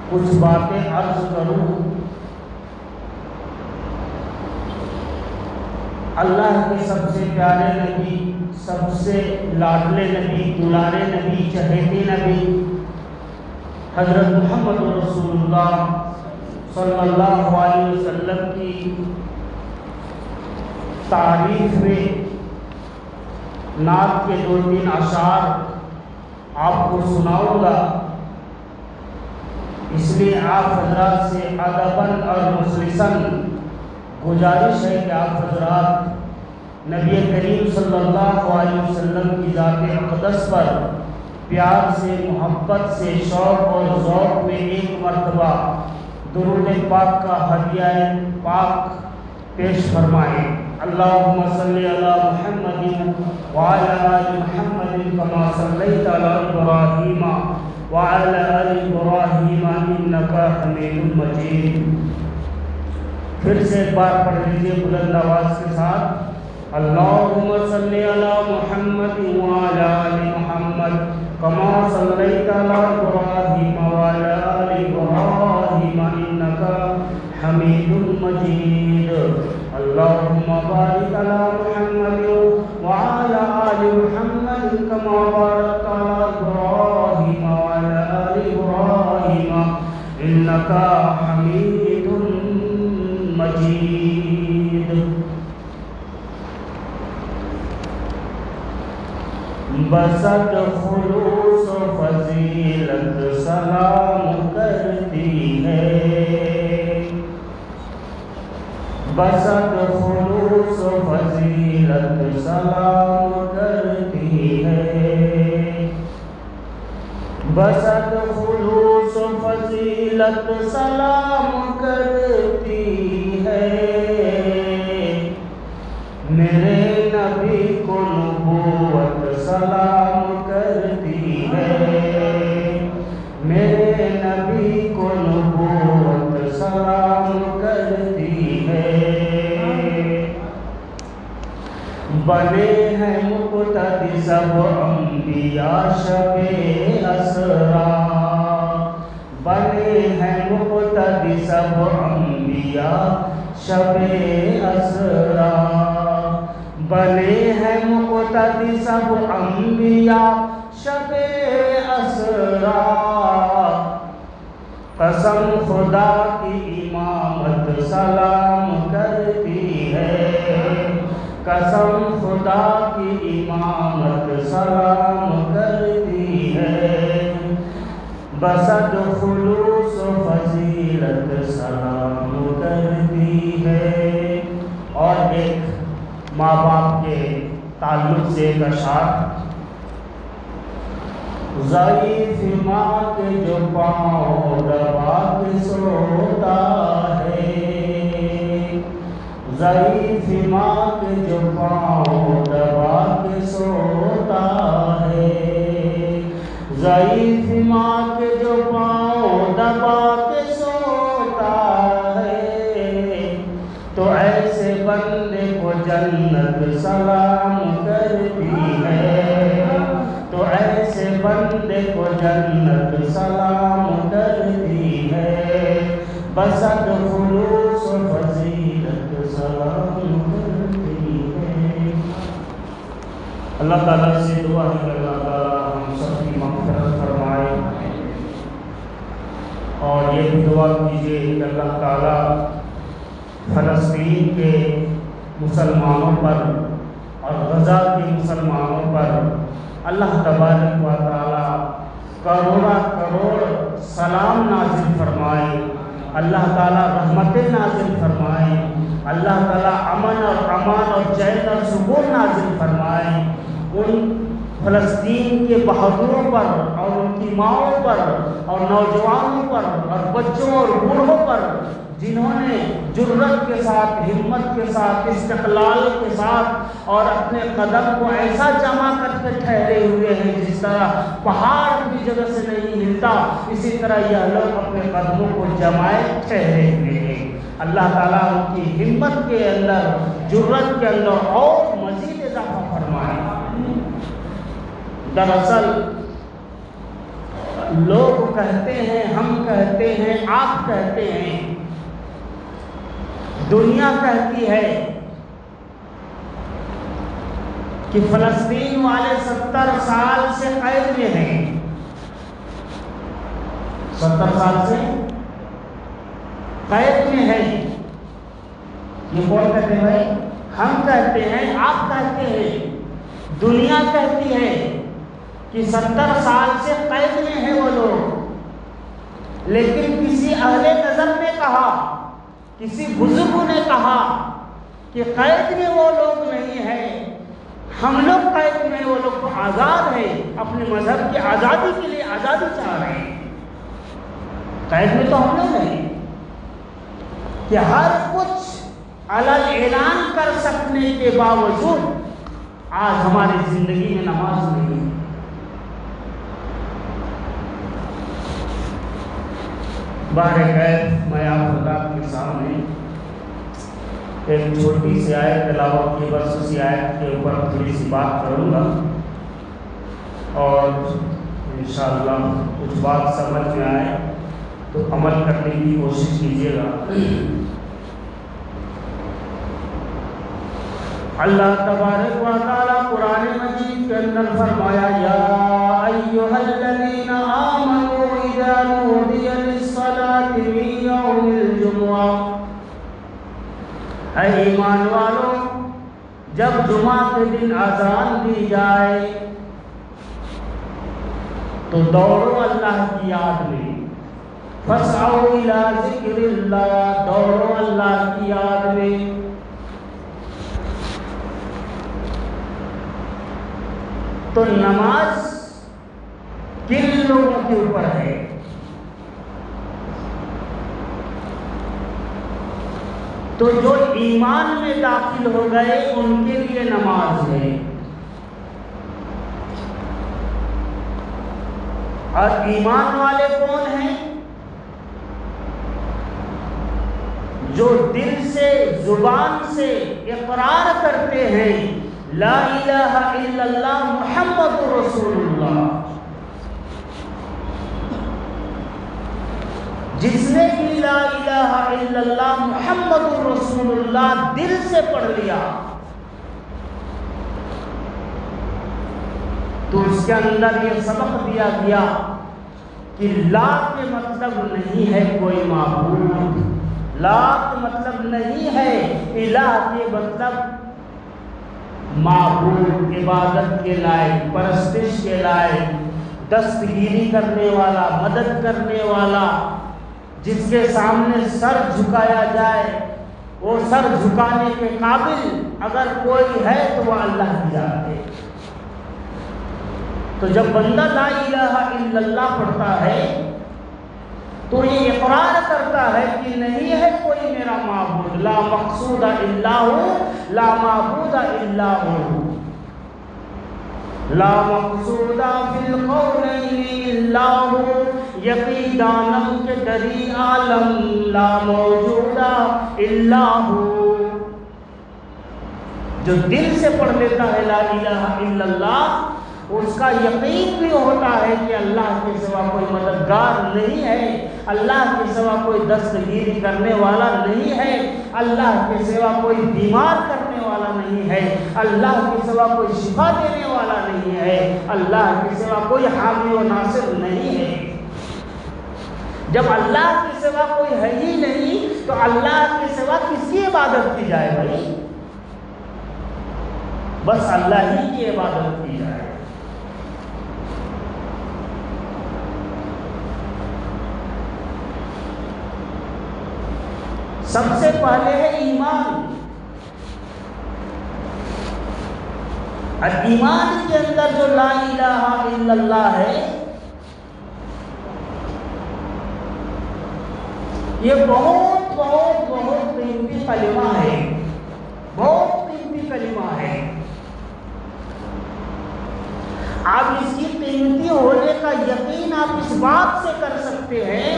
کچھ باتیں عرض کروں۔ اللہ کے سب سے پیارے نبی، سب سے لاڈلے نبی، دلارے نبی، چہیتے نبی حضرت محمد رسول اللہ صلی اللہ علیہ وسلم کی تعریف میں نعت کے 2-3 اشعار آپ کو سناؤں گا۔ اس لیے آپ حضرات سے ادباً اور مخلصاً گزارش ہے کہ آپ حضرات نبی کریم صلی اللہ علیہ وسلم کی ذات اقدس پر پیار سے، محبت سے، شوق اور ذوق میں ایک مرتبہ درود پاک کا ہدیہ پاک پیش فرمائیں۔ اللہم صلی علی محمد وعلی آل محمد کما صلیت علی ابراہیم وعلی آل ابراہیم انکا حمید مجید۔ پھر سے ایک بار پڑھ لیجیے بلند آواز کے ساتھ، اللہم صلی علی محمد وعلی آل محمد کما صلیت علی ابراہیم وعلی آل ابراہیم انکا حمید مجید۔ اللہم بارک علی محمد وعلی آل محمد کما بارکت علی ابراہیم وعلی آل ابراہیم انکا حمید مجید۔ بسط خلوص و فضیلت سلام کرتی ہے، بسط خلوص و فضیلت سلام کرتی ہے، بسط خلوص و فضیلت سلام کرتی ہے، میرے نبی کو نبوت سلام کرتی ہے، میرے نبی کو نبوت سلام کرتی ہے، بنے ہیں مقتدی سب انبیاء شب اسرا، بنے ہیں مقتدی سب انبیاء شب اسرا، بنے ہیں مقتدی سب انبیاء شب اسرا، قسم خدا کی امامت سلام کرتی ہے، قسم خدا کی امامت سلام کرتی ہے، بسط خلوص و فضیلت سلام کرتی ہے۔ اور ایک ماں باپ کے تعلق سے ایک اشعار، ضعیف ماں کے جو پاؤں دبا کے سوتا ہے، ضعیف ماں کے جو پاؤں دبا کے سوتا ہے، ضعیف ماں کے جو پاؤں دبا کے سوتا ہے، تو ایسے بندے کو جنت سلام کرتی ہے، تو ایسے بندے کو جنت سلام کرتی ہے، بسط خلوص و فضیلت سلام کرتی ہے۔ اللہ تعالیٰ سے دعا ہے کہ اللہ تعالیٰ ہم سب کی مغفرت فرمائے، اور یہ بھی دعا کیجیے کہ اللہ تعالیٰ فلسطین کے مسلمانوں پر اور غزہ کے مسلمانوں پر اللہ تبارک و تعالیٰ کروڑا کروڑ سلام نازل فرمائے، اللہ تعالیٰ رحمتیں نازل فرمائے، اللہ تعالیٰ امن اور امان اور چین اور سکون نازل فرمائے ان فلسطین کے بہادروں پر اور ان کی ماؤں پر اور نوجوانوں پر اور بچوں اور بوڑھوں پر جنہوں نے جرأت کے ساتھ، ہمت کے ساتھ، استقلال کے ساتھ اور اپنے قدم کو ایسا جمع کر کے ٹھہرے ہوئے ہیں جس طرح پہاڑ کی جگہ سے نہیں ہلتا، اسی طرح یہ لوگ اپنے قدموں کو جمائے ٹھہرے ہوئے ہیں۔ اللہ تعالیٰ ان کی ہمت کے اندر، جرأت کے اندر اور مزید اضافہ فرمائے۔ دراصل لوگ کہتے ہیں، ہم کہتے ہیں، آپ کہتے ہیں، دنیا کہتی ہے کہ فلسطین والے 70 سال سے قید میں ہیں، 70 سال سے قید میں ہیں۔ یہ کون کہتے ہیں بھائی؟ ہم کہتے ہیں، آپ کہتے ہیں، دنیا کہتی ہے کہ 70 سال سے قید میں ہیں وہ لوگ۔ لیکن کسی اہل نظر نے کہا، کسی بزرگ نے کہا کہ قید میں وہ لوگ نہیں ہیں، ہم لوگ قید میں، وہ لوگ تو آزاد ہیں، اپنے مذہب کی آزادی کے لیے آزادی چاہ رہے ہیں۔ قید میں تو ہم لوگ ہیں کہ ہر کچھ علل اعلان کر سکنے کے باوجود آج ہماری زندگی میں نماز نہیں ہے۔ بہرکیف میں آپ حضرات کے سامنے ایک چھوٹی سی آیت تلاوت کی، بس اسی آیت کے اوپر تھوڑی سی بات کروں گا اور انشاءاللہ کچھ بات سمجھ میں آئے تو عمل کرنے کی کوشش کیجیے گا۔ اللہ تبارک و تعالیٰ قرآن مجید کے اندر فرمایا، یا ایھا الذین آمنوا اذا نودی للصلاۃ من یوم الجمعہ، اے ایمان والو جب جمعہ کے دن اذان دی جائے تو دوڑو اللہ کی یاد میں، فاسعوا الی ذکر اللہ، دوڑو اللہ کی یاد میں۔ تو نماز کن لوگوں کے اوپر ہے؟ تو جو ایمان میں داخل ہو گئے ان کے لیے نماز ہے، اور ایمان والے کون ہیں؟ جو دل سے، زبان سے اقرار کرتے ہیں لا الہ الا اللہ محمد رسول اللہ۔ جس نے بھی لا الہ الا اللہ محمد رسول اللہ دل سے پڑھ لیا تو اس کے اندر یہ سبق دیا گیا کہ لا کے مطلب نہیں ہے کوئی معبود، لا کے مطلب نہیں ہے الہ کے مطلب معبود، عبادت کے لائق، پرستش کے لائق، دستگیری کرنے والا، مدد کرنے والا، جس کے سامنے سر جھکایا جائے، وہ سر جھکانے کے قابل اگر کوئی ہے تو وہ اللہ کی ذات ہے۔ تو جب بندہ لا الہ الا اللہ پڑھتا ہے تو یہ اقرار کرتا ہے کہ نہیں ہے کوئی میرا معبود، لا مقصود الا ہو، لا معبود الا ہو، لا مقصود فی القولین الا ہو، یقین دانم کے دری عالم لا موجود الا ہو۔ جو دل سے پڑھ لیتا ہے لا الہ الا اللہ، اس کا یقین بھی ہوتا ہے کہ اللہ کے سوا کوئی مددگار نہیں ہے، اللہ کے سوا کوئی دستگیری کرنے والا نہیں ہے، اللہ کے سوا کوئی بیمار کرنے والا نہیں ہے، اللہ کے سوا کوئی شفا دینے والا نہیں ہے، اللہ کے سوا کوئی حامی و ناصر نہیں ہے۔ جب اللہ کے سوا کوئی ہے ہی نہیں تو اللہ کے سوا کس کی عبادت کی جائے بھائی؟ بس اللہ ہی کی عبادت کی جائے۔ سب سے پہلے ہے ایمان، اور ایمان کے اندر جو لا الہ الا اللہ ہے یہ بہت بہت بہت قیمتی کلمہ ہے، بہت قیمتی کلمہ ہے۔ آپ اس کی قیمتی ہونے کا یقین آپ اس بات سے کر سکتے ہیں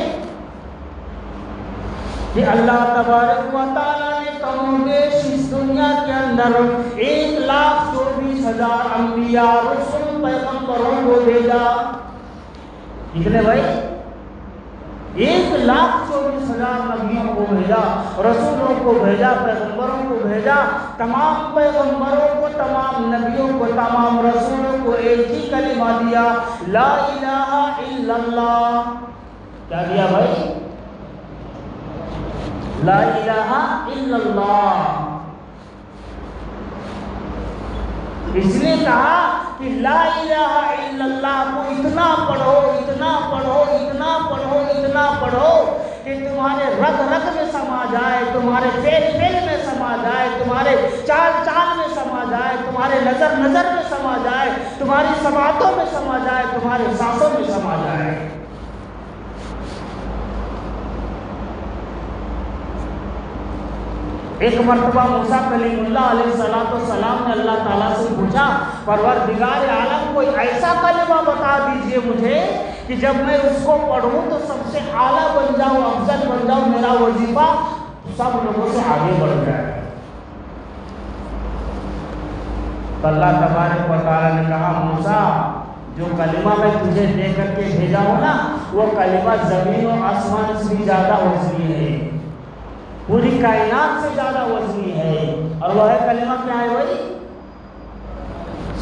کہ اللہ تبارک و تعالیٰ نے کم و بیش اس دنیا کے اندر 1,24,000 انبیاء رسول پیغمبروں کو بھیجا، کتنے بھائی؟ 1,24,000 نبیوں کو بھیجا، رسولوں کو بھیجا، پیغمبروں کو بھیجا، تمام پیغمبروں کو، تمام نبیوں کو، تمام رسولوں کو ایک ہی کلمہ دیا، لا الہ الا اللہ۔ کیا دیا بھائی؟ لا الہ الا اللہ۔ اس نے کہا کہ لا الہ الا اللہ کو اتنا پڑھو، اتنا پڑھو، اتنا پڑھو، اتنا پڑھو کہ تمہارے رگ رگ میں سما جائے، تمہارے فعل فعل میں سما جائے، تمہارے چال چال میں سما جائے، تمہارے نظر نظر میں سما جائے، تمہاری سماعتوں میں سما جائے، تمہارے سانسوں میں سما جائے۔ ایک مرتبہ موسیٰ کلیم اللہ علیہ السلام نے اللہ تعالیٰ سے پوچھا، پروردگار عالم کوئی ایسا کلمہ بتا دیجئے مجھے کہ جب میں اس کو پڑھوں تو سب سے اعلیٰ بن جاؤں، افضل بن جاؤں، میرا وظیفہ سب لوگوں سے آگے بڑھ جائے۔ تو اللہ تبارک و تعالیٰ نے کہا، موسیٰ جو کلمہ میں تجھے دے کر کے بھیجا ہوں نا، وہ کلمہ زمین و آسمان سے بھی زیادہ وزنی ہے، پوری کائنات سے زیادہ وزنی ہے، اور وہ ہے کلمہ کیا ہے بھائی؟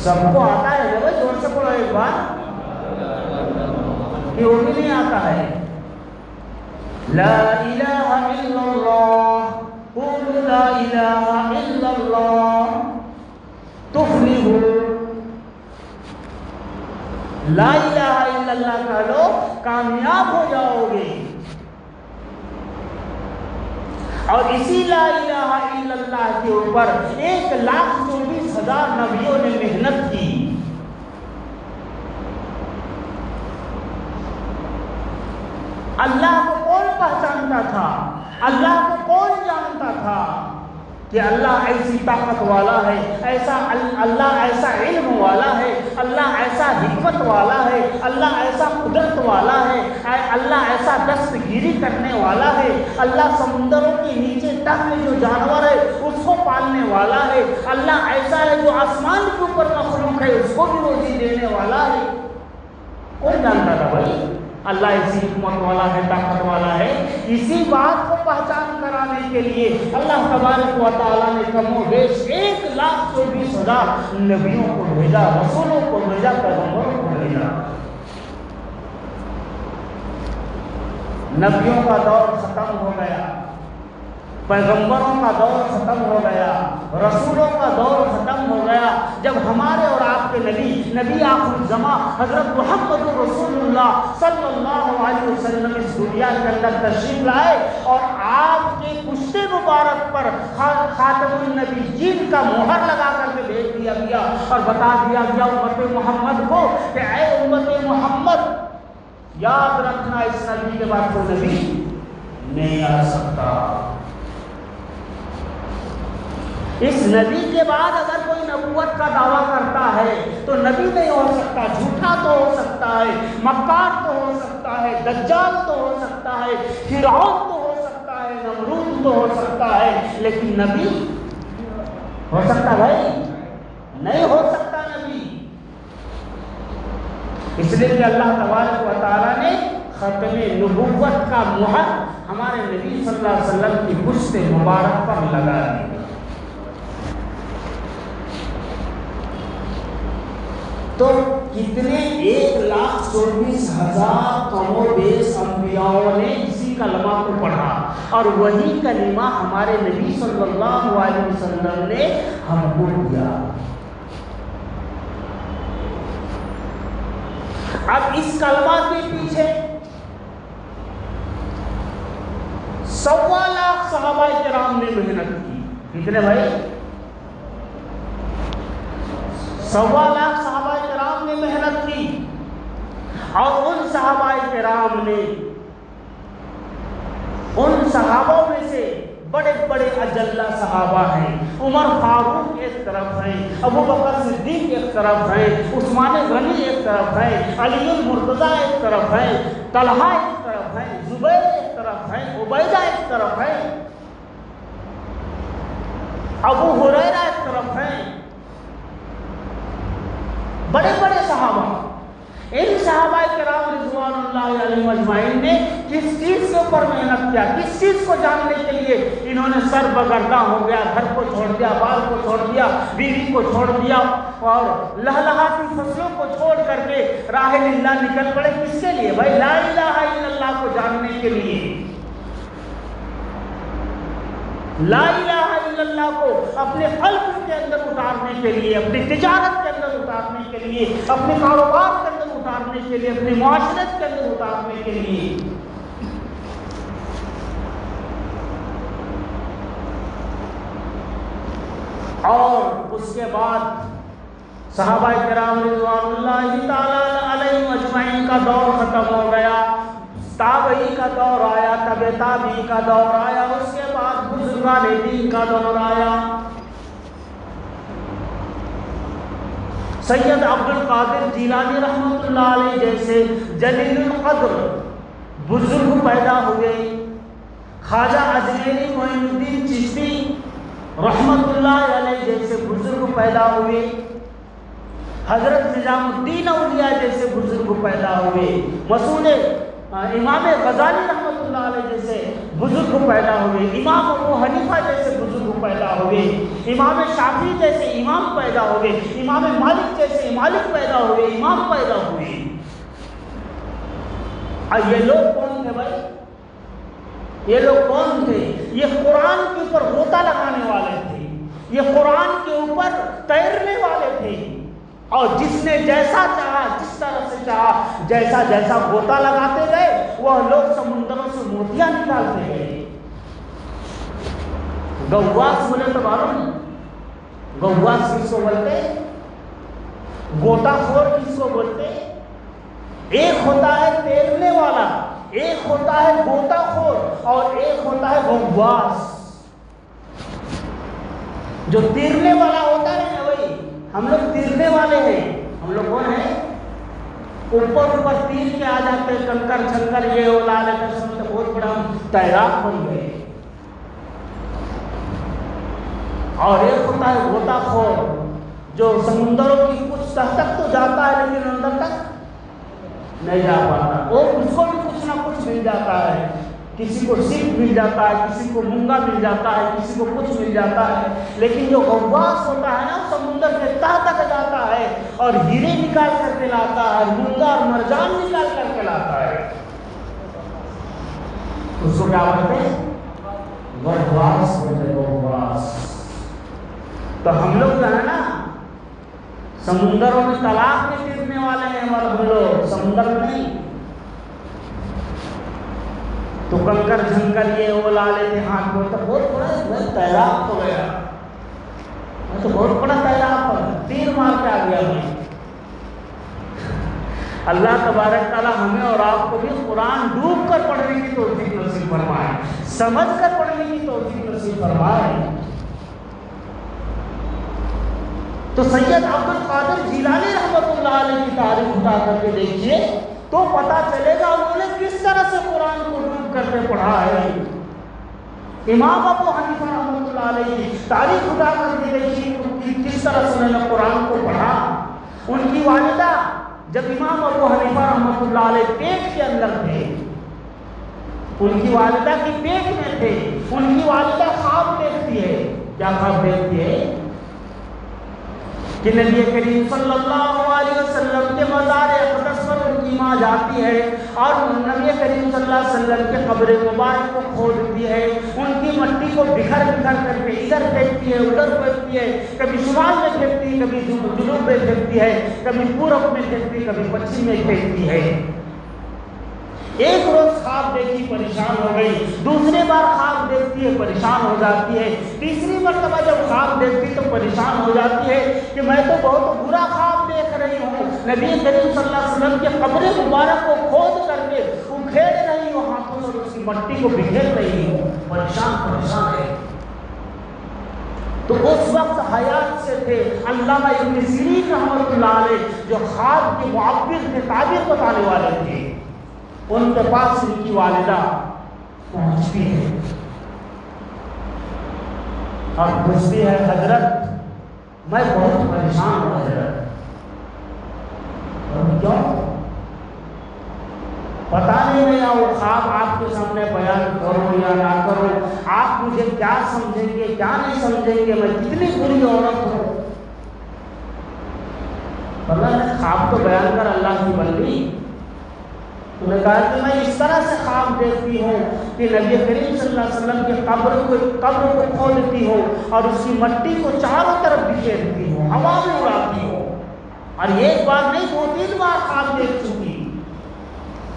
سب کو آتا ہے بھائی، زور سے پڑھو ایک بار، کہ وہ بھی نہیں آتا ہے۔ لا الہ الا اللہ، قولوا لا الہ الا اللہ تفلحوا۔ لا الہ الا اللہ کہہ لو، کامیاب ہو جاؤ گے۔ اور اسی لا الہ الا اللہ کے اوپر 1,24,000 نبیوں نے محنت کی۔ اللہ کو کون پہچانتا تھا؟ اللہ کو کون جانتا تھا کہ اللہ ایسی طاقت والا ہے، اللہ ایسا علم والا ہے، اللہ ایسا حکمت والا ہے، اللہ ایسا قدرت والا ہے، اللہ ایسا دستگیری کرنے والا ہے، اللہ سمندروں کے نیچے تہ میں جو جانور ہے اس کو پالنے والا ہے، اللہ ایسا ہے جو آسمان کے اوپر مخلوق ہے اس کو بھی روزی دینے والا ہے۔ کون جانتا تھا بھائی؟ اللہ ایسی حکمت والا ہے، طاقت والا ہے۔ اسی بات کو پہچان کرانے کے لیے اللہ تبارک و تعالیٰ نے کم و بیش 1,24,000 نبیوں کو بھیجا، رسولوں کو بھیجا، پیغمبروں کو بھیجا۔ نبیوں کا دور ختم ہو گیا، پیغمبروں کا دور ختم ہو گیا، رسولوں کا دور ختم ہو گیا۔ جب ہمارے اور آپ کے نبی آخر الزماں حضرت محمد رسول اللہ صلی اللہ علیہ وسلم اس دنیا کے اندر تشریف لائے اور آپ کے پشت مبارک پر خاتم النبیین کا مہر لگا کر کے بھیج دیا گیا اور بتا دیا گیا امت محمد کو کہ اے امت محمد، یاد رکھنا اس نبی کے بعد کوئی نبی نہیں آ سکتا۔ اس نبی کے بعد اگر کوئی نبوت کا دعویٰ کرتا ہے تو نبی نہیں ہو سکتا، جھوٹا تو ہو سکتا ہے، مکار تو ہو سکتا ہے، دجال تو ہو سکتا ہے، فرعون تو ہو سکتا ہے، نمرود تو ہو سکتا ہے، لیکن نبی ہو سکتا بھائی؟ نہیں ہو سکتا نبی۔ اس لیے کہ اللہ تبارک و تعالیٰ نے ختم نبوت کا مہر ہمارے نبی صلی اللہ علیہ وسلم کی پشت مبارک پر لگا دی۔ تو کتنے 1,24,000 کم و بیش انبیاءوں نے اسی کلمہ کو پڑھا، اور وہی کلمہ ہمارے نبی صلی اللہ علیہ وسلم نے ہم کو دیا۔ اب اس کلمہ کے پیچھے 1.25 لاکھ صحابہ کرام نے محنت کی۔ کتنے بھائی؟ 1.25 لاکھ صحابہ کرام نے محنت کی، اور ان صحابہ کرام نے، ان صحابوں میں سے بڑے بڑے اجلہ صحابہ ہیں۔ عمر فاروق ایک طرف ہیں، ابو بکر صدیق ایک طرف ہیں، عثمان غنی ایک طرف ہیں، علی المرتضیٰ ایک طرف ہیں، طلحہ ایک طرف ہیں، زبیر ایک طرف ہیں، عبیدہ ایک طرف ہیں، ابو ہریرہ ایک طرف ہیں، بڑے بڑے صحابہ۔ ان صحابہ کرام رضوان اللہ علیہم اجمعین نے کس چیز کے اوپر محنت کیا، کس چیز کو جاننے کے لیے انہوں نے سر بگرداں ہو گیا، گھر کو چھوڑ دیا، بال کو چھوڑ دیا، بیوی کو چھوڑ دیا اور لہلہاتی فصلوں کو چھوڑ کر کے راہ اللہ نکل پڑے؟ کس کے لیے بھائی؟ لا الہ الا اللہ کو جاننے کے لیے، لا الہ الا اللہ کو اپنے قلب کے اندر اتارنے کے لیے، اپنی تجارت کے اندر اتارنے کے لیے، اپنے کاروبار کے اندر اتارنے کے لیے، اپنی معاشرت کے اندر اتارنے کے لیے۔ اور اس کے بعد صحابہ کرام رضوان اللہ تعالی علیہم اجمعین کا دور ختم ہو گیا، تابعی کا دور آیا، تبع تابعی کا دور آیا، اس کے بعد بزرگان دین کا دور آیا۔ سید عبد القادر جیلانی رحمۃ اللہ علیہ جیسے جلیل القدر بزرگ پیدا ہوئے، خواجہ اجمیری معین الدین چشتی رحمۃ اللہ علیہ جیسے بزرگ پیدا ہوئے، حضرت نظام الدین اولیاء جیسے بزرگ پیدا ہوئے، مسعود امام غزالی رحمۃ اللہ علیہ جیسے بزرگ پیدا ہوئے، امام ابو حنیفہ جیسے بزرگ پیدا ہوئے، امام شافعی جیسے امام پیدا ہوئے، امام مالک جیسے مالک پیدا ہوئے، امام پیدا ہوئے۔ اور یہ لوگ کون تھے بھائی؟ یہ لوگ کون تھے؟ یہ قرآن کے اوپر غوطہ لگانے والے تھے، یہ قرآن کے اوپر تیرنے والے تھے، اور جس نے جیسا چاہا، جس طرح سے چاہا، جیسا جیسا غوطہ لگاتے گئے وہ لوگ سمندروں سے موتیاں نکالتے گئے۔ غواص بولے تو معلوم، غواص کس کو بولتے؟ غوطہ خور کس کو بولتے؟ ایک ہوتا ہے تیرنے والا، ایک ہوتا ہے غوطہ خور، اور ایک ہوتا ہے غواص۔ جو تیرنے والا ہوتا ہے نا وہی ہم لوگ تیرنے والے ہیں۔ ہم لوگ کون ہیں؟ اوپر تیر کے آ جاتے، کنکر چھنکر یہ وہ لا لیتے، سمجھتے بہت بڑا ہم تیراک بن گئے۔ اور ایک ہوتا ہے غوطہ خور، جو سمندروں کی کچھ تہ تک تو جاتا ہے لیکن اندر تک نہیں جا پاتا، وہ اس کو بھی کچھ نہ کچھ مل جاتا ہے، کسی کو سیپ مل جاتا ہے، کسی کو مونگا مل جاتا ہے، کسی کو کچھ مل جاتا ہے، لیکن جو غواص ہوتا ہے نا سمندر کے تہ تک جاتا ہے اور ہیرے نکال کر کے لاتا ہے، مونگا اور مرجان نکال کر کے لاتا ہے، اس کو کیا بولتے ہیں؟ غواص بولتے ہیں، غواص۔ تو ہم لوگ جو ہے نا سمندروں میں تالاب میں تیرنے والے ہیں، اور ہم لوگ سمندر میں نہیں۔ تو کنکر جھنکر یہ وہ لا لیتے ہاتھ کو، تو بہت بڑا تیراک ہو گیا، تو بہت بڑا تیراک ہو گیا، تیر مار کے آ گیا میں۔ اللہ تبارک تعالی ہمیں اور آپ کو بھی قرآن ڈوب کر پڑھنے کی توفیق نصیب فرمائے، سمجھ کر پڑھنے کی توفیق نصیب فرمائے۔ تو سید عبد القادر جیلانی رحمۃ اللہ علیہ کی تاریخ اٹھا کر کے دیکھیے تو پتہ چلے گا انہوں نے کس طرح سے قرآن کو ڈوب کر کے پڑھا ہے۔ امام ابو حنیفہ رحمۃ اللہ علیہ کی تاریخ اٹھا کر کے دیکھیے کس طرح سے انہوں نے قرآن کو پڑھا۔ ان کی والدہ جب امام ابو حنیفہ رحمۃ اللہ علیہ پیٹ کے اندر تھے، ان کی والدہ کی پیٹ میں تھے، ان کی والدہ خواب دیکھتی ہے۔ کیا خواب دیکھتی ہے؟ کہ نبی کریم صلی اللہ علیہ وسلم کے مزار اقدس پر ان کی ماں جاتی ہے اور نبی کریم صلی اللہ علیہ وسلم کے قبر مبارک کو کھودتی ہے، ان کی مٹی کو بکھر بکھر کر کے ادھر پھینکتی ہے، ادھر پھینکتی ہے، کبھی شمال میں پھینکتی ہے، کبھی جنوب میں پھینکتی ہے، کبھی پورب میں پھینکتی ہے، کبھی پچھم میں پھینکتی ہے۔ ایک روز خواب دیکھی، پریشان ہو گئی، دوسری بار خواب دیکھتی ہے، پریشان ہو جاتی ہے، تیسری مرتبہ جب خواب دیکھتی تو پریشان ہو جاتی ہے کہ میں تو بہت برا خواب دیکھ رہی ہوں، نبی کریم صلی اللہ علیہ وسلم کے قبر مبارک کو کھود کر کے اکھیڑ رہی ہوں ہاتھوں سے، اس کی مٹی کو بکھیر رہی ہوں، پریشان ہے۔ تو اس وقت حیات سے تھے علامہ ابن سیرین رحمۃ اللہ علیہ، جو خواب کے معبر تھے، تعبیر بتانے والے تھے۔ ان کے پاس ان کی والدہ پہنچتی ہے اور پوچھتی ہے، حضرت میں بہت پریشان ہوں حضرت۔ کیوں؟ پتہ نہیں میں وہ خواب آپ کے سامنے بیان کروں یا نہ کروں، آپ مجھے کیا سمجھیں گے کیا نہیں سمجھیں گے، میں کتنی بری عورت ہوں۔ اللہ نے خواب تو بیان کر اللہ کی بندی، تو نے کہا کہ میں اس طرح سے خواب دیکھتی ہوں کہ نبی کریم صلی اللہ علیہ وسلم کی قبر کو کھودتی ہوں اور اس کی مٹی کو چاروں طرف بکھیرتی ہوں، ہوا میں اڑاتی ہوں، اور ایک بار نہیں 2-3 بار خواب دیکھ چکی۔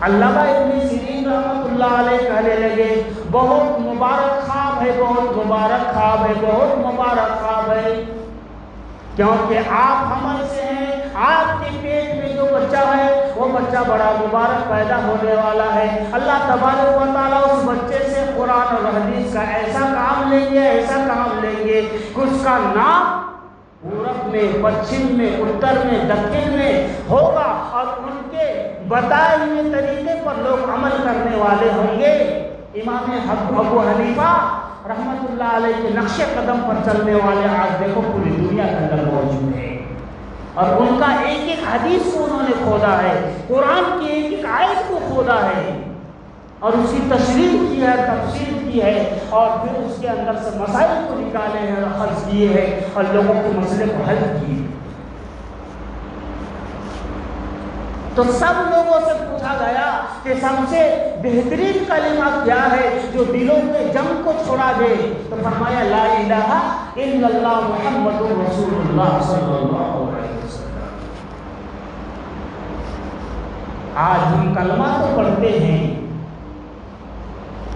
علامہ ابن سیرین رحمۃ اللہ علیہ کہنے لگے بہت مبارک خواب ہے، بہت مبارک خواب ہے، بہت مبارک خواب ہے، کیونکہ آپ حمل سے ہیں، آپ کے پیٹ میں جو بچہ ہے وہ بچہ بڑا مبارک پیدا ہونے والا ہے۔ اللہ تبارک و تعالیٰ اس بچے سے قرآن اور حدیث کا ایسا کام لیں گے، ایسا کام لیں گے کہ اس کا نام پورب میں، پچھم میں، اتر میں، دکن میں ہوگا، اور ان کے بتائے ہوئے طریقے پر لوگ عمل کرنے والے ہوں گے۔ امام ابو حنیفہ رحمت اللہ علیہ کے نقش قدم پر چلنے والے آج دیکھو پوری دنیا کے اندر موجود ہیں، اور ان کا ایک ایک حدیث کو انہوں نے کھودا ہے، قرآن کی ایک ایک آیت کو کھودا ہے، اور اس کی تشریح کی ہے، تفسیر کی ہے، اور پھر اس کے اندر سے مسائل کو نکالے ہیں اور حل کیے ہیں، اور لوگوں کے مسئلے کو حل کیے۔ تو سب لوگوں سے پوچھا گیا کہ سب سے بہترین کلمہ کیا ہے جو دلوں کے جنگ کو چھوڑا دے، تو فرمایا لا الہ الا اللہ محمد رسول اللہ صلی اللہ علیہ وسلم۔ آج ہم کلمہ تو پڑھتے ہیں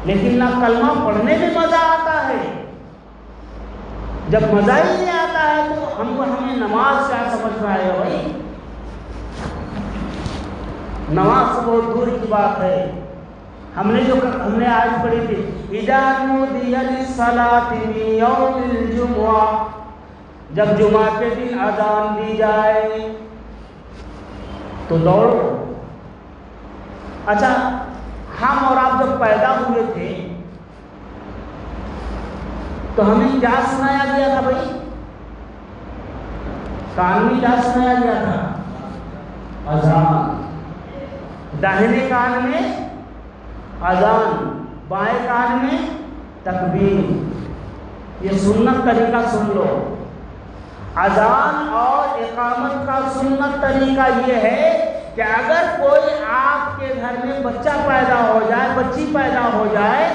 لیکن نہ کلمہ پڑھنے میں مزہ آتا ہے، جب مزہ ہی نہیں آتا ہے تو ہمیں نماز کیا سمجھ رہا ہے بھائی؟ نماز بہت دور کی بات ہے۔ ہم نے آج پڑھی تھی اذا نودی للصلاۃ من یوم الجمعہ، جب جمعہ کے دن اذان دی جائے تو دوڑو۔ اچھا، ہم اور آپ جب پیدا ہوئے تھے تو ہمیں کیا سنایا گیا تھا بھائی؟ کان میں کیا سنایا گیا تھا؟ اذان۔ داہنے کان میں اذان، بائیں کان میں تکبیر۔ یہ سنت طریقہ سن لو۔ اذان اور اقامت کا سنت طریقہ یہ ہے کہ اگر کوئی آپ کے گھر میں بچہ پیدا ہو جائے، بچی پیدا ہو جائے،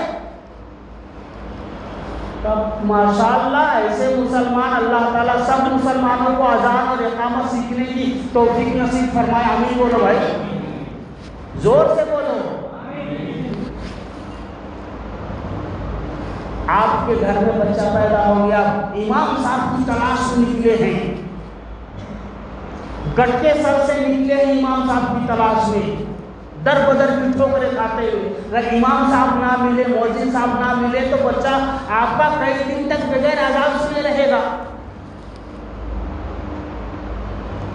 تب ماشاءاللہ ایسے مسلمان اللہ تعالیٰ سب مسلمانوں کو اذان اور اقامت سیکھنے کی توفیق نصیب فرمائے۔ آمین بولو بھائی، زور سے بولو۔ آپ کے گھر میں بچہ پیدا ہو گیا، امام صاحب کی تلاش میں نکلے ہیں، گٹکے سر سے نکلے ہیں امام صاحب کی تلاش میں، در بدر کی ٹھوکریں کھاتے ہوئے۔ اگر امام صاحب نہ ملے، مؤذن صاحب نہ ملے تو بچہ آپ کا کئی دن تک بغیر اذان سنے رہے گا،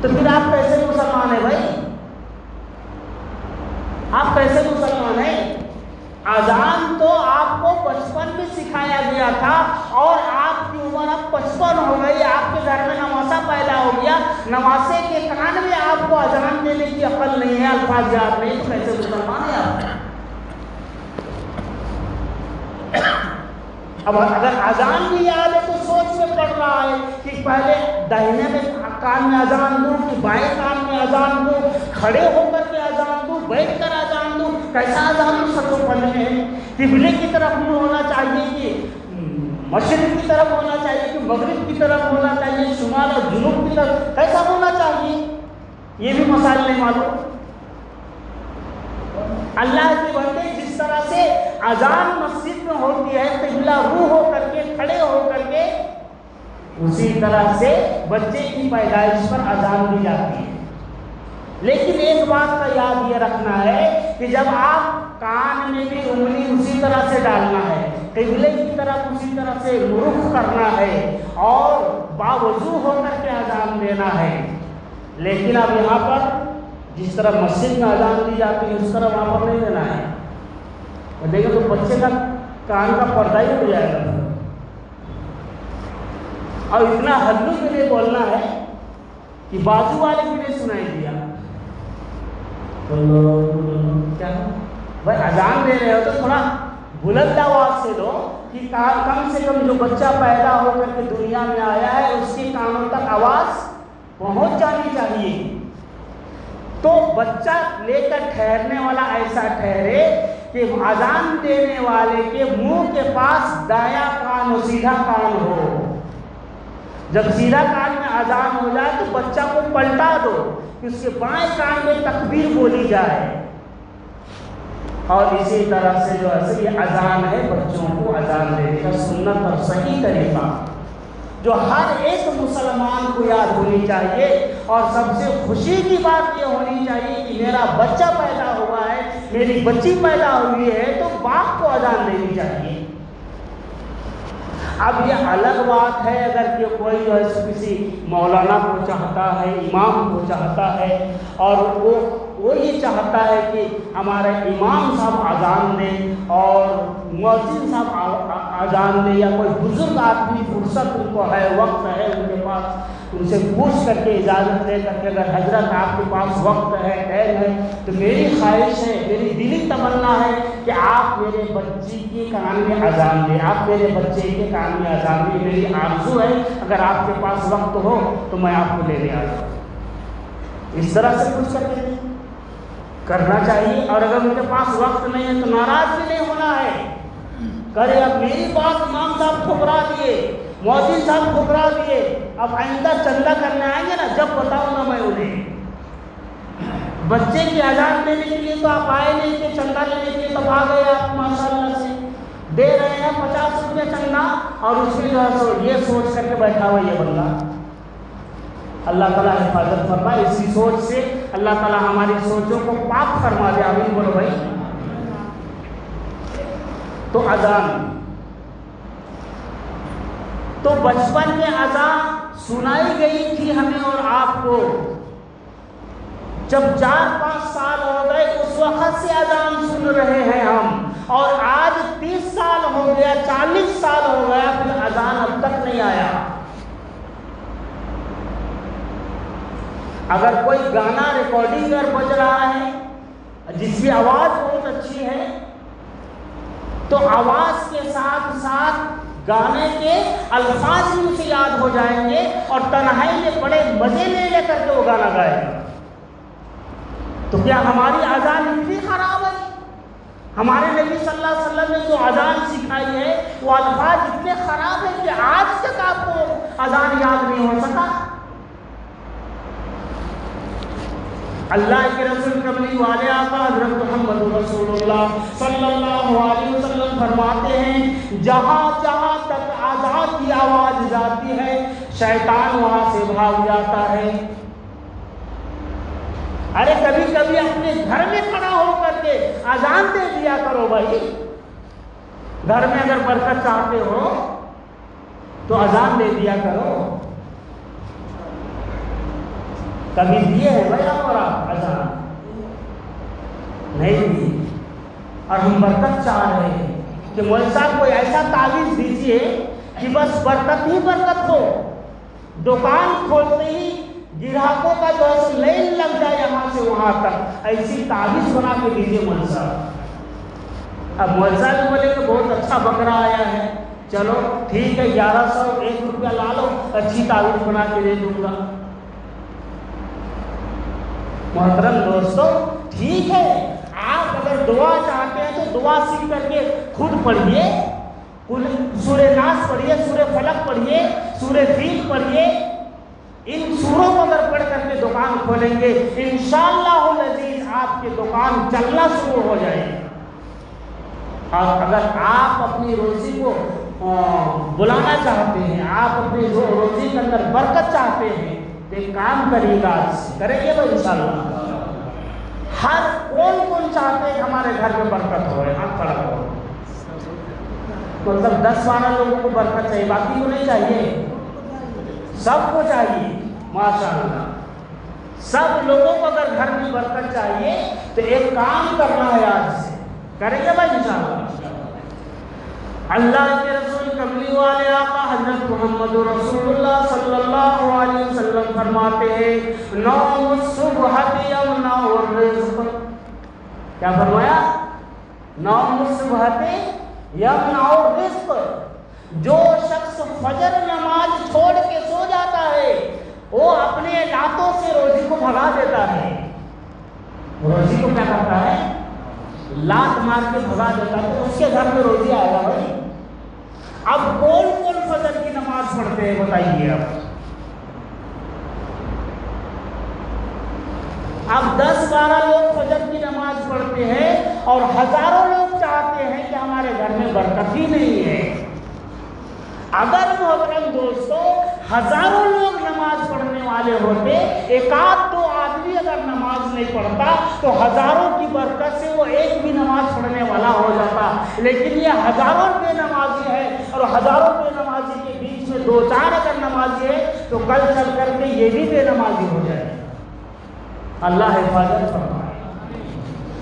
تو پھر آپ کیسے مسلمان ہیں بھائی؟ آپ کیسے مسلمان ہیں؟ اذان تو آپ کو بچپن میں سکھایا گیا تھا، اور آپ کی عمر اب 55 ہو گئی، آپ کے گھر میں نواسا پیدا ہو گیا، نواسے کے کان میں آپ کو اذان دینے کی عقل نہیں ہے، الفاظ یاد نہیں، تو کیسے مسلمان ہیں آپ؟ اب اگر اذان بھی یاد ہے تو سوچ میں پڑ رہا ہے کہ پہلے داہنے میں کان میں اذان دوں کہ بائیں کان میں اذان دوں، کھڑے ہو کر کے اذان دوں، بیٹھ کر اذان دوں، کیسا اذان دوں؟ سب کو پڑھنے ہے۔ قبلے کی طرف منہ ہونا چاہیے کہ مشرق کی طرف ہونا چاہیے کہ مغرب کی طرف ہونا چاہیے، شمال اور جنوب کی طرف کیسا ہونا چاہیے؟ یہ بھی مسائل نہیں معلوم۔ اللہ کے بندے، جس طرح سے اذان مسجد میں ہوتی ہے قبلہ رو ہو کر کے، کھڑے ہو کر کے، اسی طرح سے بچے کی پیدائش پر اذان دی جاتی ہے۔ لیکن ایک بات کا یاد یہ رکھنا ہے کہ جب آپ کان میں بھی انگلی اسی طرح سے ڈالنا ہے، قبلے کی طرف اسی طرح سے رخ کرنا ہے، اور باوضو ہو کر کے اذان دینا ہے۔ لیکن اب یہاں پر جس طرح مسجد میں اذان دی جاتی ہے اس طرح وہاں پر نہیں دینا ہے، اور دیکھیں تو بچے کا کان کا پردہ ہی ہو جائے گا، اور اتنا ہلو کے لیے بولنا ہے کہ بازو والے بھی نہیں سنائی دیا۔ کیا بھائی اذان دے رہے ہو تو تھوڑا بلند آواز سے دو کہ کم سے کم جو بچہ پیدا ہو کر کے دنیا میں آیا ہے اس کے کانوں تک آواز پہنچ جانی چاہیے. تو بچہ لے کر ٹھہرنے والا ایسا ٹھہرے کہ اذان دینے والے کے منہ کے پاس دایاں کان ہو, سیدھا کان ہو. جب سیدھا کان میں اذان ہو جائے تو بچہ کو پلٹا دو کہ اس کے بائیں کان میں تکبیر بولی جائے. اور اسی طرح سے جو ہے یہ اذان ہے بچوں کو اذان دینے کا سنت اور صحیح طریقہ جو ہر ایک مسلمان کو یاد ہونی چاہیے. اور سب سے خوشی کی بات یہ ہونی چاہیے کہ میرا بچہ پیدا ہوا ہے, میری بچی پیدا ہوئی ہے تو باپ کو اذان دینی چاہیے. اب یہ الگ بات ہے اگر کہ کوئی جو ہے کسی مولانا کو چاہتا ہے, امام کو چاہتا ہے اور وہ یہ چاہتا ہے کہ ہمارے امام صاحب اذان دیں اور مؤذن صاحب اذان دیں, یا کوئی بزرگ آدمی فرصت ان کو ہے, وقت ہے ان کے پاس, ان سے پوچھ کر کے اجازت لے کر کے اگر حضرت آپ کے پاس وقت ہے, ٹائم ہے, تو میری خواہش ہے, میری دلی تمنا ہے کہ آپ میرے بچی کے کان میں اذان دیں, آپ میرے بچے کے کان میں اذان دیں. میری آرزو ہے اگر آپ کے پاس وقت ہو تو میں آپ کو لینے آ جاؤں. اس طرح سے پوچھ کر کے کرنا چاہیے. اور اگر ان کے پاس وقت نہیں ہے تو ناراض بھی نہیں ہونا ہے. کرے اب میری بات امام صاحب ٹھکرا دیے, مؤذن صاحب ٹھکرا دیے, اب آئندہ چندہ کرنے آئیں گے نا جب بتاؤں گا میں انہیں. بچے کی اذان دینے کے لیے تو آپ آئے نہیں کہ چندہ لینے کے لیے تب آ گئے آپ ماشاء اللہ سے دے رہے ہیں 50 روپے چندہ, اور اس میں جو ہے یہ سوچ کر کے بیٹھا ہوا یہ بندہ. اللہ تعالیٰ حفاظت فرمائے اسی سوچ سے. اللہ تعالیٰ ہماری سوچوں کو پاک فرما دے. آمین بولو بھائی. تو اذان, تو بچپن میں اذان سنائی گئی تھی ہمیں اور آپ کو. جب 4-5 سال ہو گئے اس وقت سے اذان سن رہے ہیں ہم, اور آج 30 سال ہو گیا, 40 سال ہو گیا, پھر اذان اب تک نہیں آیا. اگر کوئی گانا ریکارڈنگ پر بج رہا ہے جس کی آواز بہت اچھی ہے تو آواز کے ساتھ ساتھ گانے کے الفاظ بھی اسے یاد ہو جائیں گے اور تنہائی میں بڑے مزے لے کر کے وہ گانا گائے گا. تو کیا ہماری اذان اتنی خراب ہے؟ ہمارے نبی صلی اللہ علیہ وسلم نے جو اذان سکھائی ہے وہ الفاظ اتنے خراب ہیں کہ آج تک آپ کو اذان یاد نہیں ہو سکا. اللہ کے رسول کملی والے آقا حضرت محمد رسول اللہ صلی اللہ علیہ وسلم فرماتے ہیں جہاں جہاں تک اذان کی آواز جاتی ہے شیطان وہاں سے بھاگ جاتا ہے. ارے کبھی کبھی اپنے گھر میں کھڑا ہو کر کے اذان دے دیا کرو بھائی. گھر میں اگر برکت چاہتے ہو تو اذان دے دیا کرو. کبھی دیے ہیں بھائی آپ اور آپ اذان نہیں دیے, اور ہم برکت چاہ رہے ہیں کہ مولوی صاحب کوئی ایسا تعویذ دیجیے کہ بس برکت ہی برکت ہو. دکان کھولتے ہی گراہکوں کا جو ہے لائن لگ جائے یہاں سے وہاں تک, ایسی تعویذ بنا کے دیجیے مولوی صاحب. اب مولوی صاحب بولے کہ بہت اچھا بکرا آیا ہے, چلو ٹھیک ہے 1100 1 روپیہ لا لو, اچھی تعویذ بنا کے دے دوں گا. محترم دوستو ٹھیک ہے, آپ اگر دعا چاہتے ہیں تو دعا سیکھ کر کے خود پڑھیے, سورہ ناس پڑھیے, سورہ فلق پڑھیے, سورہ فیل پڑھیے. ان سوروں کو اگر پڑھ کر کے دکان کھولیں گے انشاءاللہ العزیز آپ کی دکان چلنا شروع ہو جائے گی. اور اگر آپ اپنی روزی کو بلانا چاہتے ہیں, آپ اپنی روزی کے اندر برکت چاہتے ہیں تو ایک کام کریے گا, کریں گے بھائی انشاءاللہ. ہر کون چاہتے ہیں ہمارے گھر میں برکت ہو, ہاتھ کھڑا ہو. مطلب 10-12 لوگوں کو برکت چاہیے, باقی کو نہیں چاہیے, سب کو چاہیے ماشاءاللہ. سب لوگوں کو اگر گھر میں برکت چاہیے تو ایک کام کرنا ہے, آج سے کریں گے بھائی انشاءاللہ. اللہ کے رسول کملی والے آقا حضرت محمد رسول اللہ صلی اللہ علیہ وسلم فرماتے ہیں نوم الصبح یمنع الرزق. کیا فرمایا؟ نوم الصبح یمنع الرزق. جو شخص فجر نماز چھوڑ کے سو جاتا ہے وہ اپنے لاتوں سے روزی کو بھگا دیتا ہے. روزی کو کیا کرتا ہے؟ لات مار کے بھگا دیتا ہے. تو اس کے گھر میں روزی آئے گا بھائی. اب کون کون فجر کی نماز پڑھتے ہیں بتائیے. اب 10-12 لوگ فجر کی نماز پڑھتے ہیں اور ہزاروں لوگ چاہتے ہیں کہ ہمارے گھر میں برکت ہی نہیں ہے. اگر محترم دوستو ہزاروں لوگ نماز پڑھنے والے ہوتے، ایک آدھ دو آدمی اگر نماز نہیں پڑھتا تو ہزاروں کی برکت سے وہ ایک بھی نماز پڑھنے والا ہو جاتا. لیکن یہ ہزاروں بے نمازی ہے اور ہزاروں بے نمازی کے بیچ میں 2-4 اگر نمازی ہے تو کل چل کر کے یہ بھی بے نمازی ہو جائے. اللہ حفاظت فرمائے.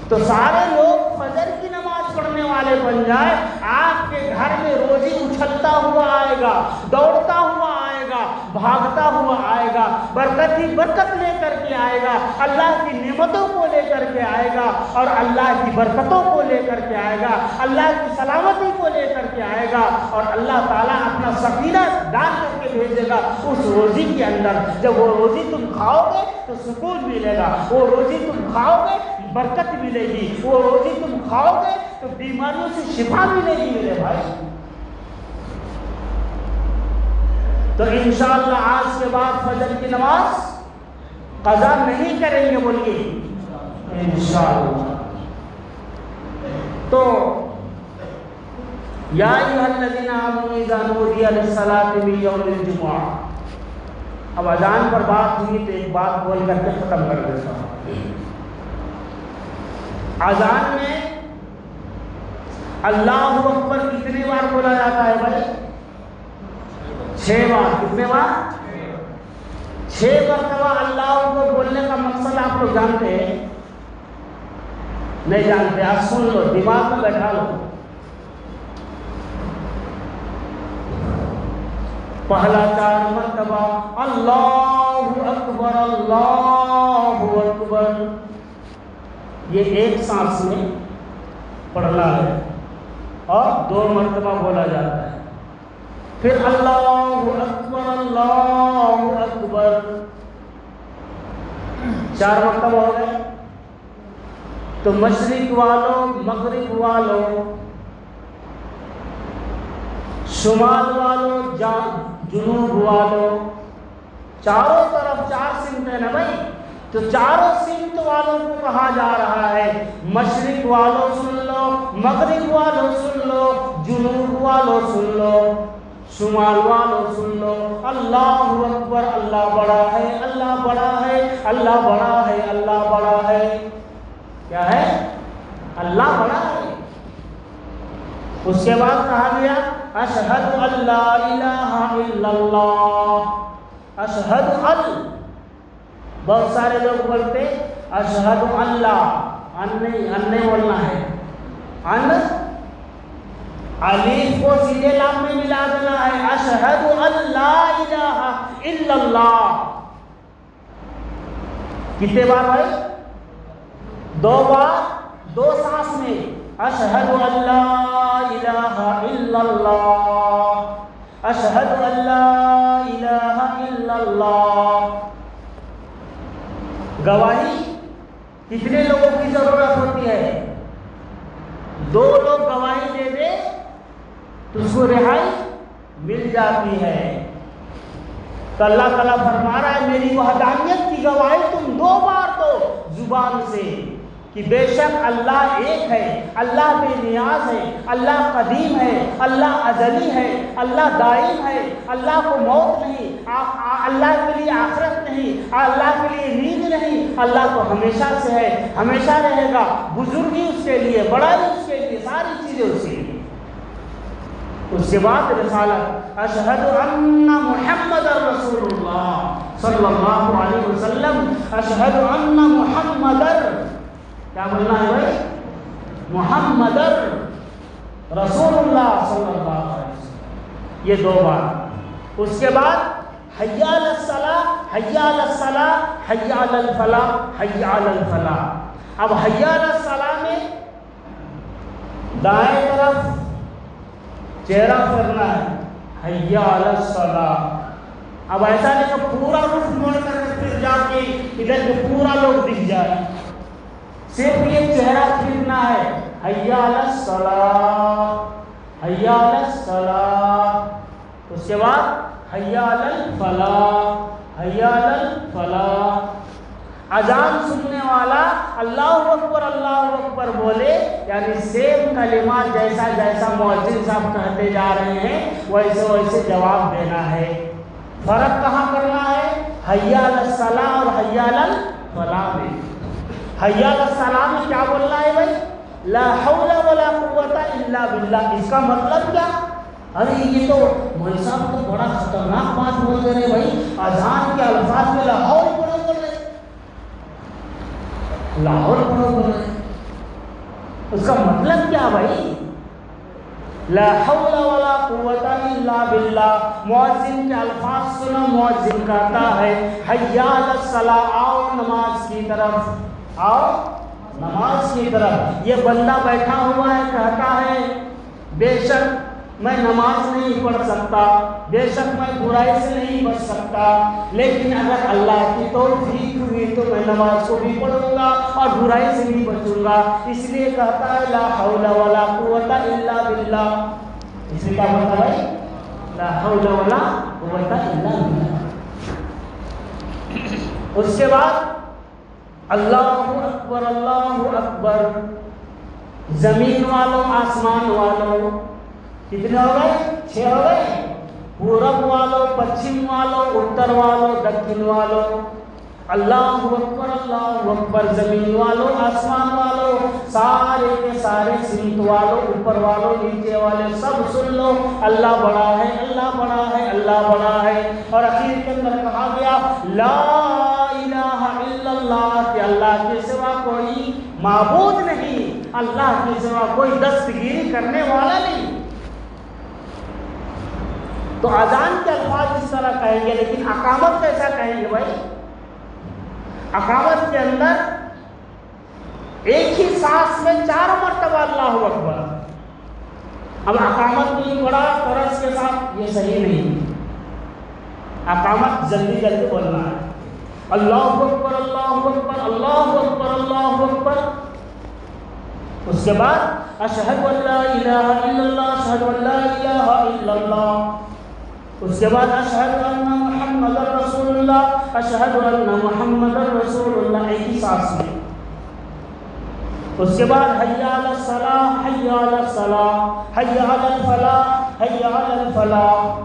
تو سارے لوگ فجر کی نماز پڑھنے والے بن جائے، آپ کے گھر میں روزی اچھلتا ہوا آئے گا، دوڑتا ہوا آئے گا، بھاگتا ہوا آئے گا، برکت ہی برکت لے کر کے آئے گا، اللہ کی نعمتوں کو لے کر کے آئے گا اور اللہ کی برکتوں کو لے کر کے آئے گا، اللہ کی سلامتی کو لے کر کے آئے گا اور اللہ تعالیٰ اپنا سکینہ ڈال کر کے بھیجے گا اس روزی کے اندر. جب وہ روزی تم کھاؤ گے تو سکون ملے گا، وہ روزی تم کھاؤ گے برکت ملے گی، وہ روزی تم کھاؤ گے تو بیماریوں سے شفا ملے گی میرے بھائی. تو انشاءاللہ آج کے بعد فجر کی نماز قضا نہیں کریں گے بولیے انشاءاللہ. تو یا ایھا الذین آمنوا اذا نودی للصلاۃ من یوم الجمعہ. اب اذان پر بات ہوئی تو ایک بات بول کر کے ختم کر دیتا ہوں. اذان میں اللہ اکبر کتنی بار بولا جاتا ہے بھائی؟ 6 بار. کتنے بار؟ 6 مرتبہ اللہ اکبر بولنے کا مقصد آپ لوگ جانتے ہیں؟ نہیں جانتے؟ آپ سن لو، دماغ میں بیٹھا لو. پہلا 4 مرتبہ اللہ اکبر اللہ اکبر، یہ ایک سانس میں پڑھنا ہے اور 2 مرتبہ بولا جاتا ہے. پھر اللہ اکبر 4 مرتبہ ہو گئے. تو مشرق والوں، مغرب والوں، شمال والوں، جنوب والوں، چاروں طرف 4 سمت ہے نا بھائی. تو چاروں سمت والوں کو کہا جا رہا ہے مشرق والوں سن لو، مغرب والوں سن لو، جنوب والوں سن لو، شمال والوں سن لو. اللہ اکبر، اللہ بڑا ہے، اللہ بڑا ہے، اللہ بڑا ہے، اللہ بڑا ہے. کیا ہے؟ اللہ بڑا ہے. اس کے بعد کہا گیا اشہد ان لا الہ الا اللہ. اشہد ان، بہت سارے لوگ بولتے اشہد اللہ، ان نہیں بولنا ہے. ان الف کو سیدھے لام میں ملا دینا ہے. اشہد ان لا الہ الا اللہ. کتنے بار بھائی؟ 2 بار، 2 سانس میں. اشہد ان لا الہ الا اللہ، اشہد ان لا الہ الا اللہ. گواہی کتنے لوگوں کی ضرورت ہوتی ہے؟ 2 لوگ گواہی دے دے تو اس کو رہائی مل جاتی ہے. تو اللہ تعالیٰ فرما رہا ہے میری وحدانیت کی گواہی تم 2 بار دو زبان سے کہ بے شک اللہ ایک ہے، اللہ بے نیاز ہے، اللہ قدیم ہے، اللہ ازلی ہے، اللہ دائم ہے، اللہ کو موت نہیں، اللہ کے لیے آخرت نہیں، اللہ کے لیے نیند نہیں، اللہ تو ہمیشہ سے ہے، ہمیشہ رہے گا. بزرگی اس کے لیے، بڑائی اس کے لیے، ساری چیزیں اس کے لیے. اس کے بعد رسالت اشہد ان محمد رسول اللہ صلی اللہ علیہ وسلم. اشہد ان محمد، کیا بولنا ہے بھائی؟ محمد رسول اللہ صلی اللہ علیہ وسلم. یہ 2 بار. اس کے بعد حی علی الصلاۃ، حی علی الصلاۃ، حی علی الفلاح، حی علی الفلاح. اب حی علی الصلاۃ میں دائیں طرف چہرہ پھیرنا ہے، حی علی الصلاۃ. اب ایسا نہیں کہ پورا رخ موڑ کر پھر جا کے ادھر کے پورا لوگ دکھ جائے، صرف یہ چہرہ پھیرنا ہے، حی علی الصلاۃ، حی علی الصلاۃ. اس کے بعد حی علی الفلاح، حی علی الفلاح. اذان سننے والا اللہ اکبر بولے، یعنی سیم کلمات جیسا جیسا مؤذن صاحب کہتے جا رہے ہیں ویسے ویسے جواب دینا ہے. فرق کہاں کرنا ہے؟ حی علی الصلاۃ اور حی علی الفلاح میں. حی علی الصلاۃ میں کیا بولنا ہے بھائی؟ لا حول ولا قوت الا باللہ. اس کا مطلب کیا؟ ارے یہ تو مولوی صاحب تو بڑا خطرناک بات بول رہے بھائی، اذان کے الفاظ میں لاہور پڑھو بول رہے، لاہور پڑھو بول رہے. اس کا مطلب کیا بھائی؟ لا حول ولا قوت الا باللہ. مؤذن کے الفاظ سنو، مؤذن کہتا ہے حی علی الصلاۃ، آؤ نماز کی طرف، آؤ نماز کی طرف. یہ بندہ بیٹھا ہوا ہے کہتا ہے بے شک میں نماز نہیں پڑھ سکتا، بے شک میں برائی سے نہیں بچ سکتا، لیکن اگر اللہ کی توفیق ہوئی تو میں نماز کو بھی پڑھوں گا اور برائی سے بھی بچوں گا. اس لیے کہتا ہے لا حول ولا قوت الا باللہ. اس لیے کیا مطلب ہے؟ لا حول ولا قوت الا باللہ. اس کے بعد اللہ اکبر، اللہ اکبر. زمین والوں، آسمان والوں، کتنے ہو گئے؟ 6 ہو گئے. پورب والوں، پچھم والوں، اتر والوں، دکن والوں. اللہ اکبر، اللہ اکبر. زمین والوں، آسمان والوں، سارے کے سارے سمت والوں، اوپر والوں، نیچے والے، سب سن لو اللہ بڑا ہے، اللہ بڑا ہے، اللہ بڑا ہے. اور اخیر کے اندر کہا گیا لا الہ الا اللہ، کہ اللہ کے سوا کوئی معبود نہیں، اللہ کے سوا کوئی دستگیری کرنے والا نہیں. تو اذان کے الفاظ اس طرح کہیں گے، لیکن اقامت کیسا کہیں گے بھائی؟ اقامت کے اندر ایک ہی سانس میں 4 مرتبہ اللہ اکبر. اب اقامت نہیں پڑا طرز کے ساتھ، یہ صحیح نہیں. اقامت جلدی جلدی بولنا ہے، اللہ اکبر، اللہ اکبر، اللہ اکبر، اللہ اکبر. اس کے بعد اشہد ان لا الہ الا اللہ، اشہد ان لا الہ الا اللہ. اس کے بعد اشہد ان محمد رسول اللہ، اشہد ان محمد رسول اللہ، ایک ہی سانس میں. اس کے بعد حی علی الصلاۃ، حی علی الصلاۃ، حی علی الفلاح، حی علی الفلاح.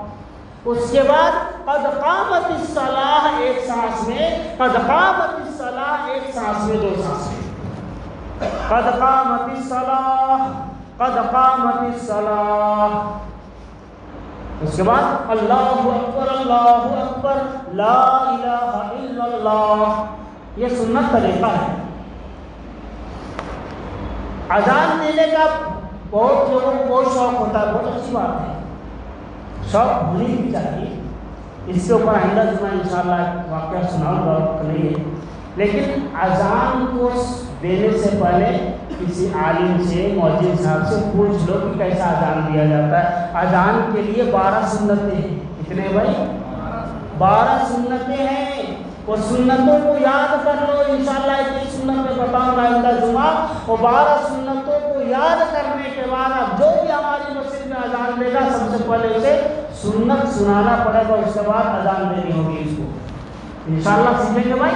اس کے بعد قد قامت الصلاۃ، ایک سانس میں، قد قامت الصلاۃ، ایک سانس میں، 2 سانس میں. قد قامت الصلاۃ، قد قامت الصلاۃ. اس کے بعد اللہ اکبر، اللہ اکبر، لا الہ الا اللہ. یہ سنت طریقہ ہے. اذان دینے کا بہت لوگوں کو بہت شوق ہوتا ہے، بہت اچھی بات ہے، شوق ہونی بھی چاہیے. اس کے اوپر آئندہ میں انشاءاللہ واقعہ سناؤں گا، وقت نہیں ہے. لیکن اذان کو دینے سے پہلے کسی عالم سے، مؤذن صاحب سے پوچھ لو کہ کیسا اذان دیا جاتا ہے. اذان کے لیے 12 سنتیں ہیں. کتنے بھائی؟ 12 سنتیں ہیں. وہ سنتوں کو یاد کر لو. انشاءاللہ ایک سنت میں بتاؤں گا آئندہ جمعہ. وہ 12 سنتوں کو یاد کرنے کے بعد اب جو بھی ہماری مسجد میں اذان دے گا سب سے پہلے اسے سنت سنانا پڑے گا، اس کے بعد اذان دینی ہوگی. اس کو انشاءاللہ سیکھیں گے بھائی.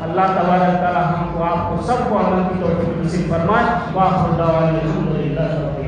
اللہ تبارک تعالی ہم کو، آپ کو، سب کو عمل کی توفیق نصیب فرمائے. وآخر دعوانا الحمدللہ.